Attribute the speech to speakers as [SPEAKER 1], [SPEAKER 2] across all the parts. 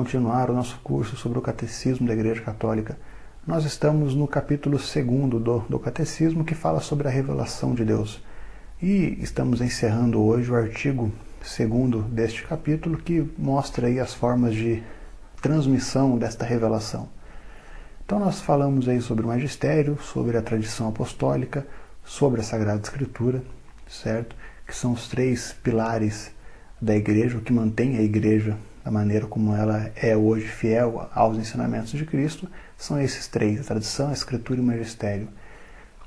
[SPEAKER 1] continuar o nosso curso sobre o Catecismo da Igreja Católica. Nós estamos no capítulo 2º do Catecismo, que fala sobre a revelação de Deus. E estamos encerrando hoje o artigo 2º deste capítulo, que mostra aí as formas de transmissão desta revelação. Então nós falamos aí sobre o magistério, sobre a tradição apostólica, sobre a Sagrada Escritura, certo? Que são os 3 pilares da Igreja, o que mantém a Igreja da maneira como ela é hoje, fiel aos ensinamentos de Cristo, são esses 3, a tradição, a Escritura e o magistério.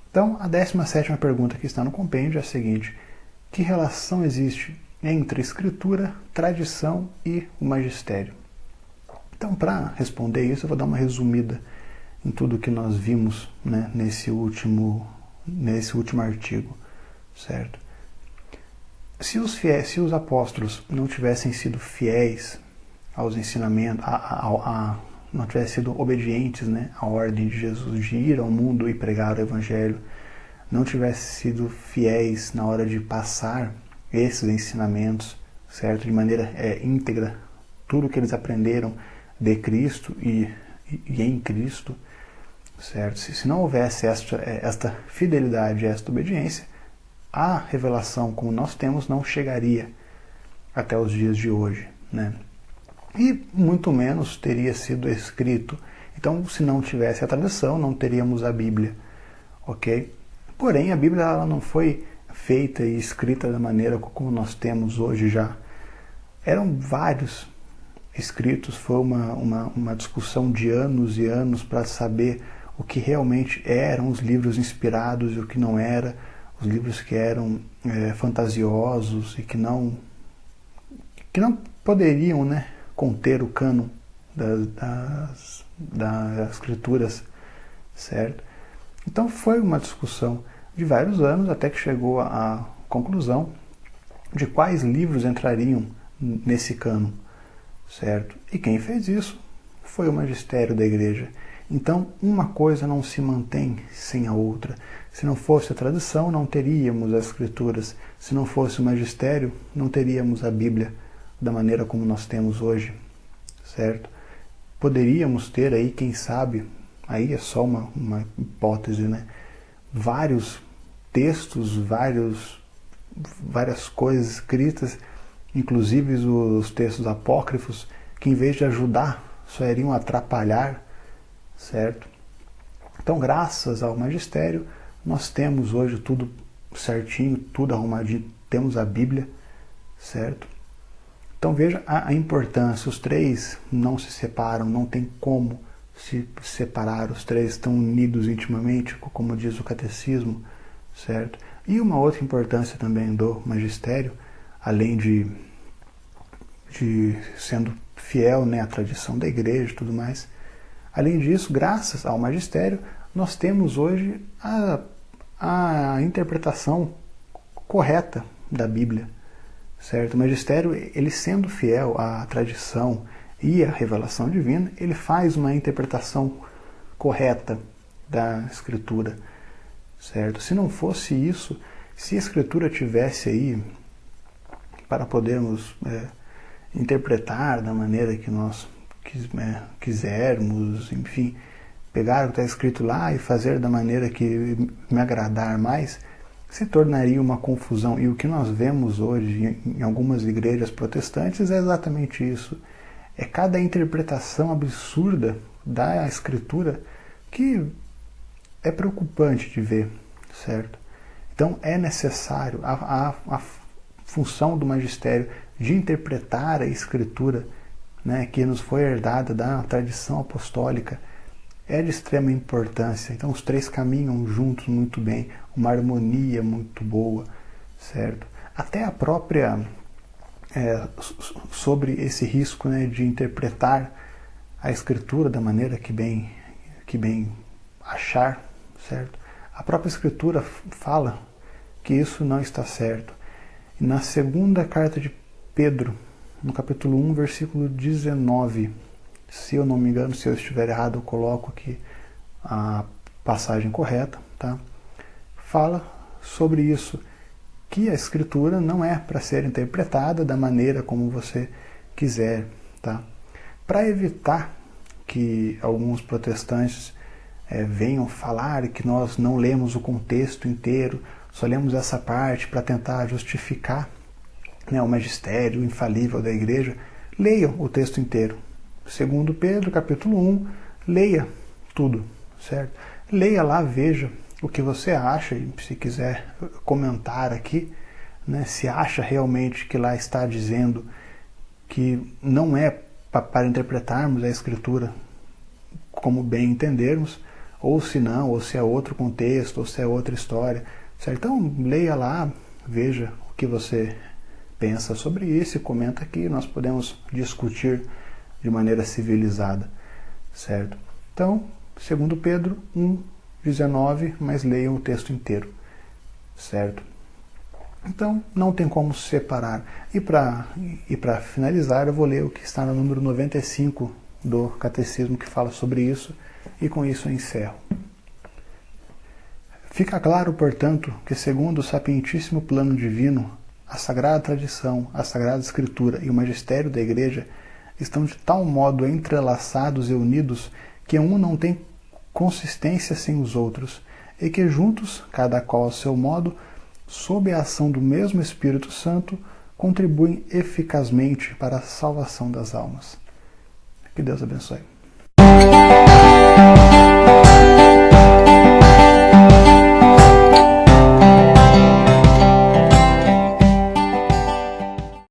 [SPEAKER 1] Então, a 17ª pergunta que está no compêndio é a seguinte: que relação existe entre Escritura, tradição e o magistério? Então, para responder isso, eu vou dar uma resumida em tudo que nós vimos, né, nesse último artigo, certo? Se os apóstolos não tivessem sido fiéis aos ensinamentos, não tivessem sido obedientes, né, à ordem de Jesus de ir ao mundo e pregar o Evangelho, não tivessem sido fiéis na hora de passar esses ensinamentos, certo, de maneira íntegra, tudo que eles aprenderam de Cristo e em Cristo, certo? Se não houvesse esta fidelidade, esta obediência, a revelação como nós temos não chegaria até os dias de hoje, né? E muito menos teria sido escrito. Então, se não tivesse a tradição, não teríamos a Bíblia, ok? Porém, a Bíblia ela não foi feita e escrita da maneira como nós temos hoje já. Eram vários escritos, foi uma discussão de anos e anos para saber o que realmente eram os livros inspirados e o que não era, os livros que eram fantasiosos e que não poderiam, né, conter o cânon das escrituras, certo? Então foi uma discussão de vários anos até que chegou à conclusão de quais livros entrariam nesse cânon, certo? E quem fez isso foi o magistério da Igreja. Então, uma coisa não se mantém sem a outra. Se não fosse a tradição, não teríamos as Escrituras. Se não fosse o magistério, não teríamos a Bíblia da maneira como nós temos hoje, certo? Poderíamos ter aí, quem sabe, aí é só uma hipótese, né? Vários textos, várias coisas escritas, inclusive os textos apócrifos, que em vez de ajudar, só iriam atrapalhar, certo? Então, graças ao magistério, nós temos hoje tudo certinho, tudo arrumadinho, temos a Bíblia, certo? Então veja a importância, os 3 não se separam, não tem como se separar, os 3 estão unidos intimamente, como diz o Catecismo, certo? E uma outra importância também do magistério, além de sendo fiel, né, à tradição da Igreja e tudo mais, além disso, graças ao magistério, nós temos hoje a interpretação correta da Bíblia, certo? O magistério, ele sendo fiel à tradição e à revelação divina, ele faz uma interpretação correta da Escritura, certo? Se não fosse isso, se a Escritura tivesse aí para podermos interpretar da maneira que nós quisermos, enfim, pegar o que está escrito lá e fazer da maneira que me agradar mais, se tornaria uma confusão. E o que nós vemos hoje em algumas igrejas protestantes é exatamente isso. É cada interpretação absurda da Escritura que é preocupante de ver, certo? Então é necessário a função do magistério de interpretar a Escritura, né, que nos foi herdada da tradição apostólica, é de extrema importância. Então os 3 caminham juntos muito bem, uma harmonia muito boa, certo? Até a própria sobre esse risco, né, de interpretar a Escritura da maneira que bem achar, certo? A própria Escritura fala que isso não está certo. E na 2ª carta de Pedro, no capítulo 1, versículo 19, se eu não me engano, se eu estiver errado, eu coloco aqui a passagem correta, tá? Fala sobre isso, que a Escritura não é para ser interpretada da maneira como você quiser, tá? para evitar que alguns protestantes venham falar que nós não lemos o contexto inteiro, só lemos essa parte para tentar justificar, né, o magistério infalível da igreja, leiam o texto inteiro. 2 Pedro, capítulo 1, leia tudo, certo? Leia lá, veja o que você acha, e se quiser comentar aqui, né, se acha realmente que lá está dizendo que não é para interpretarmos a Escritura como bem entendermos, ou se não, ou se é outro contexto, ou se é outra história, certo? Então, leia lá, veja o que você pensa sobre isso e comenta aqui, nós podemos discutir de maneira civilizada, certo? Então, 2 Pedro 1:19, mas leiam o texto inteiro, certo? Então, não tem como separar. E para finalizar, eu vou ler o que está no número 95 do Catecismo, que fala sobre isso, e com isso eu encerro. Fica claro, portanto, que segundo o sapientíssimo plano divino, a Sagrada Tradição, a Sagrada Escritura e o Magistério da Igreja estão de tal modo entrelaçados e unidos que um não tem consistência sem os outros, e que juntos, cada qual ao seu modo, sob a ação do mesmo Espírito Santo, contribuem eficazmente para a salvação das almas. Que Deus abençoe.